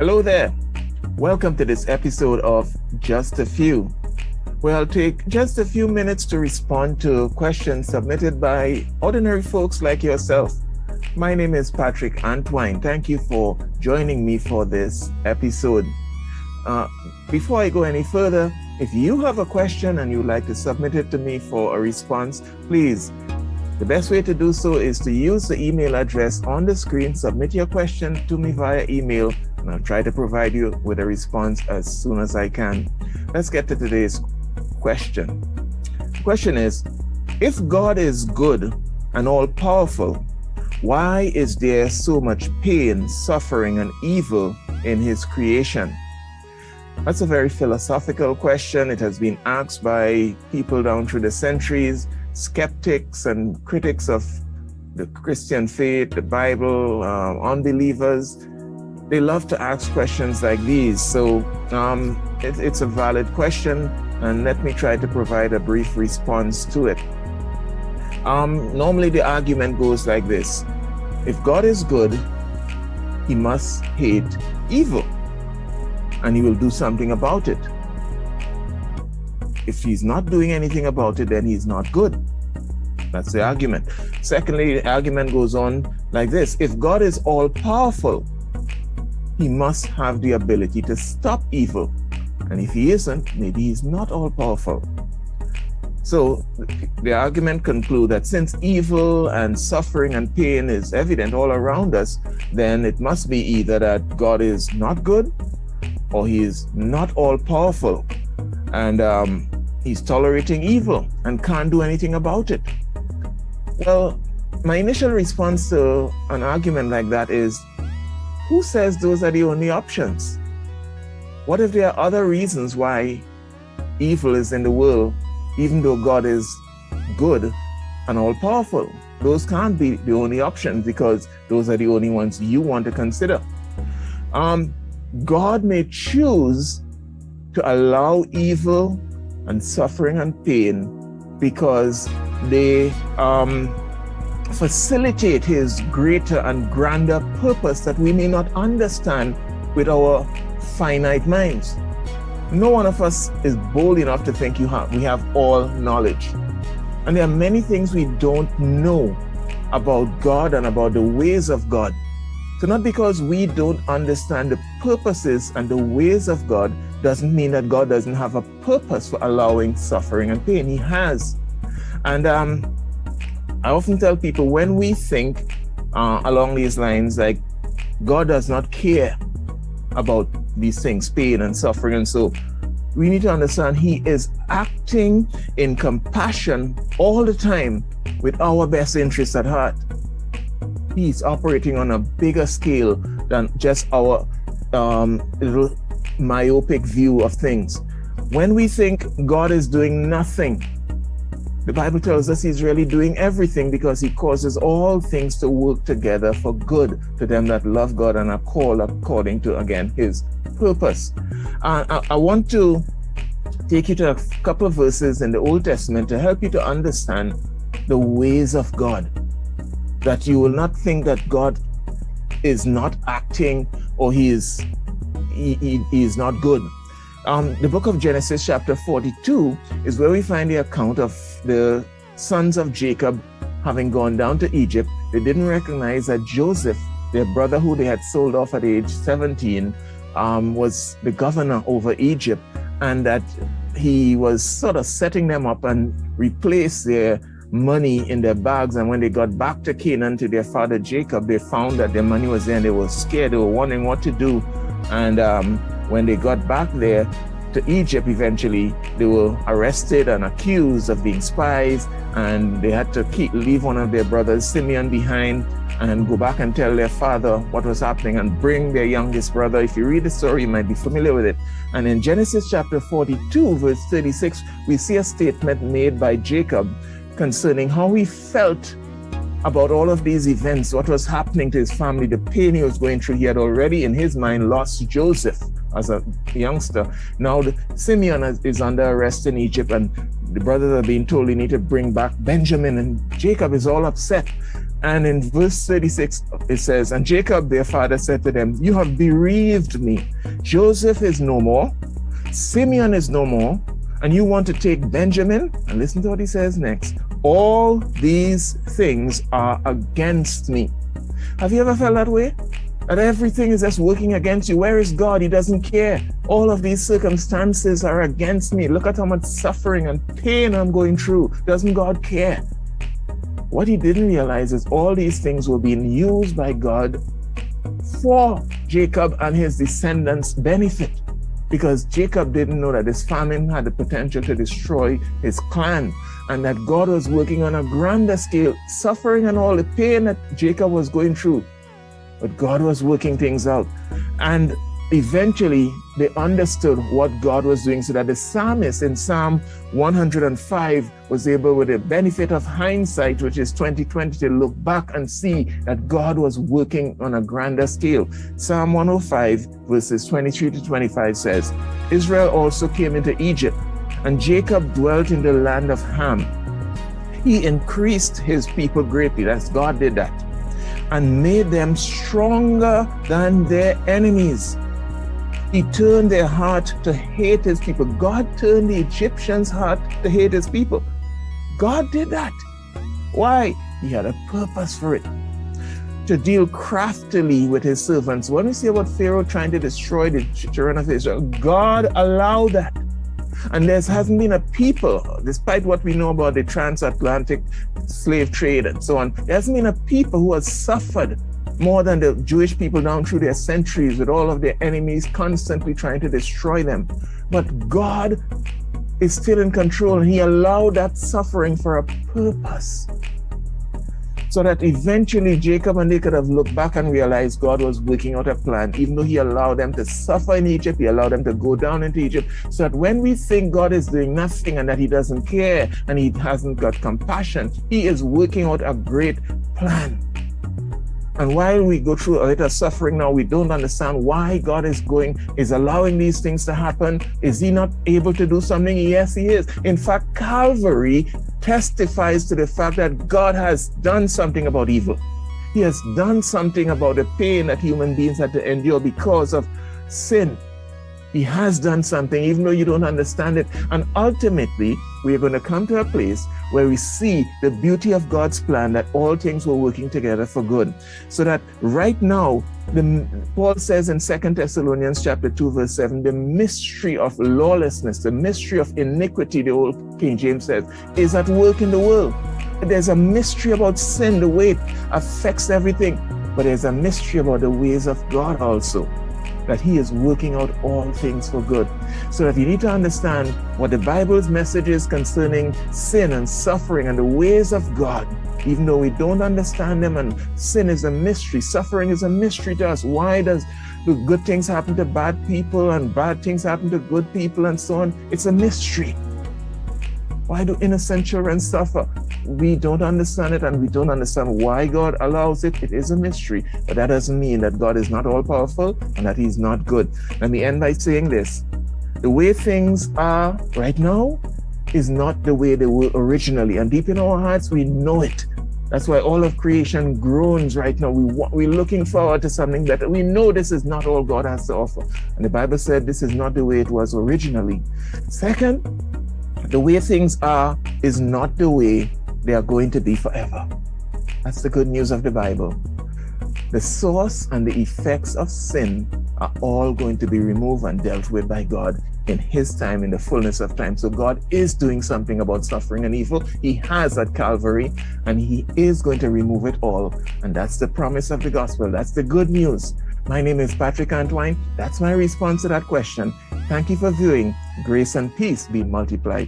Hello there. Welcome to this episode of Just a Few, where I'll take just a few minutes to respond to questions submitted by ordinary folks like yourself. My name is Patrick Antwine. Thank you for joining me for this episode. Before I go any further, if you have a question and you'd like to submit it to me for a response, please, the best way to do so is to use the email address on the screen. Submit your question to me via email, and I'll try to provide you with a response as soon as I can. Let's get to today's question. The question is, if God is good and all-powerful, why is there so much pain, suffering, and evil in his creation? That's a very philosophical question. It has been asked by people down through the centuries, skeptics and critics of the Christian faith, the Bible, unbelievers. They love to ask questions like these. So it's a valid question, and let me try to provide a brief response to it. Normally the argument goes like this. If God is good, he must hate evil, and he will do something about it. If he's not doing anything about it, then he's not good. That's the argument. Secondly, the argument goes on like this. If God is all-powerful, he must have the ability to stop evil. And if he isn't, maybe he's not all-powerful. So the argument concludes that since evil and suffering and pain is evident all around us, then it must be either that God is not good or he is not all-powerful. And he's tolerating evil and can't do anything about it. Well, my initial response to an argument like that is, who says those are the only options? What if there are other reasons why evil is in the world, even though God is good and all-powerful? Those can't be the only options because those are the only ones you want to consider. God may choose to allow evil and suffering and pain because they facilitate his greater and grander purpose that we may not understand with our finite minds. No one of us is bold enough to think we have all knowledge. And there are many things we don't know about God and about the ways of God. So not because we don't understand the purposes and the ways of God doesn't mean that God doesn't have a purpose for allowing suffering and pain. He has. And I often tell people, when we think along these lines, like God does not care about these things, pain and suffering, and so we need to understand he is acting in compassion all the time with our best interests at heart. He's operating on a bigger scale than just our little myopic view of things. When we think God is doing nothing, the Bible tells us he's really doing everything because he causes all things to work together for good to them that love God and are called according to, again, his purpose. I want to take you to a couple of verses in the Old Testament to help you to understand the ways of God, that you will not think that God is not acting or he is not good. The book of Genesis chapter 42 is where we find the account of the sons of Jacob having gone down to Egypt. They didn't recognize that Joseph, their brother who they had sold off at age 17, was the governor over Egypt, and that he was sort of setting them up and replaced their money in their bags. And when they got back to Canaan to their father Jacob, they found that their money was there and they were scared. They were wondering what to do. And when they got back there to Egypt, eventually they were arrested and accused of being spies, and they had to leave one of their brothers, Simeon, behind and go back and tell their father what was happening and bring their youngest brother. If you read the story, you might be familiar with it. And in Genesis chapter 42, verse 36, we see a statement made by Jacob concerning how he felt about all of these events, what was happening to his family, the pain he was going through. He had already in his mind lost Joseph as a youngster. Now Simeon is under arrest in Egypt, and the brothers are being told they need to bring back Benjamin, and Jacob is all upset. And in verse 36, it says, and Jacob, their father, said to them, you have bereaved me. Joseph is no more. Simeon is no more. And you want to take Benjamin? And listen to what he says next. All these things are against me. Have you ever felt that way? That everything is just working against you. Where is God? He doesn't care. All of these circumstances are against me. Look at how much suffering and pain I'm going through. Doesn't God care? What he didn't realize is all these things were being used by God for Jacob and his descendants' benefit. Because Jacob didn't know that this famine had the potential to destroy his clan, and that God was working on a grander scale, suffering and all the pain that Jacob was going through. But God was working things out. And eventually they understood what God was doing, so that the psalmist in Psalm 105 was able, with the benefit of hindsight, which is 2020, to look back and see that God was working on a grander scale. Psalm 105 verses 23 to 25 says, Israel also came into Egypt, and Jacob dwelt in the land of Ham. He increased his people greatly. That's God did that. And made them stronger than their enemies. He turned their heart to hate his people. God turned the Egyptians' heart to hate his people. God did that. Why? He had a purpose for it. To deal craftily with his servants. When we see about Pharaoh trying to destroy the children of Israel, God allowed that. And there hasn't been a people, despite what we know about the transatlantic slave trade and so on, there hasn't been a people who has suffered more than the Jewish people down through their centuries, with all of their enemies constantly trying to destroy them. But God is still in control, and he allowed that suffering for a purpose. So that eventually Jacob and they could have looked back and realized God was working out a plan. Even though he allowed them to suffer in Egypt, he allowed them to go down into Egypt. So that when we think God is doing nothing and that he doesn't care and he hasn't got compassion, he is working out a great plan. And while we go through a little suffering now, we don't understand why God is allowing these things to happen. Is he not able to do something? Yes, he is. In fact, Calvary testifies to the fact that God has done something about evil. He has done something about the pain that human beings had to endure because of sin. He has done something, even though you don't understand it. And ultimately, we are going to come to a place where we see the beauty of God's plan, that all things were working together for good. So that right now, Paul says in 2 Thessalonians chapter 2, verse 7, the mystery of lawlessness, the mystery of iniquity, the old King James says, is at work in the world. There's a mystery about sin, the way it affects everything. But there's a mystery about the ways of God also, that he is working out all things for good. So that you need to understand what the Bible's message is concerning sin and suffering and the ways of God, even though we don't understand them, and sin is a mystery, suffering is a mystery to us. Why does the good things happen to bad people and bad things happen to good people and so on? It's a mystery. Why do innocent children suffer? We don't understand it, and we don't understand why God allows it. It is a mystery, but that doesn't mean that God is not all-powerful and that he's not good. Let me end by saying this. The way things are right now is not the way they were originally, and deep in our hearts, we know it. That's why all of creation groans right now. We're looking forward to something better. We know this is not all God has to offer. And the Bible said this is not the way it was originally. Second, the way things are is not the way they are going to be forever. That's the good news of the Bible. The source and the effects of sin are all going to be removed and dealt with by God in his time, in the fullness of time. So God is doing something about suffering and evil. He has at Calvary, and he is going to remove it all. And that's the promise of the gospel. That's the good news. My name is Patrick Antoine. That's my response to that question. Thank you for viewing. Grace and peace be multiplied.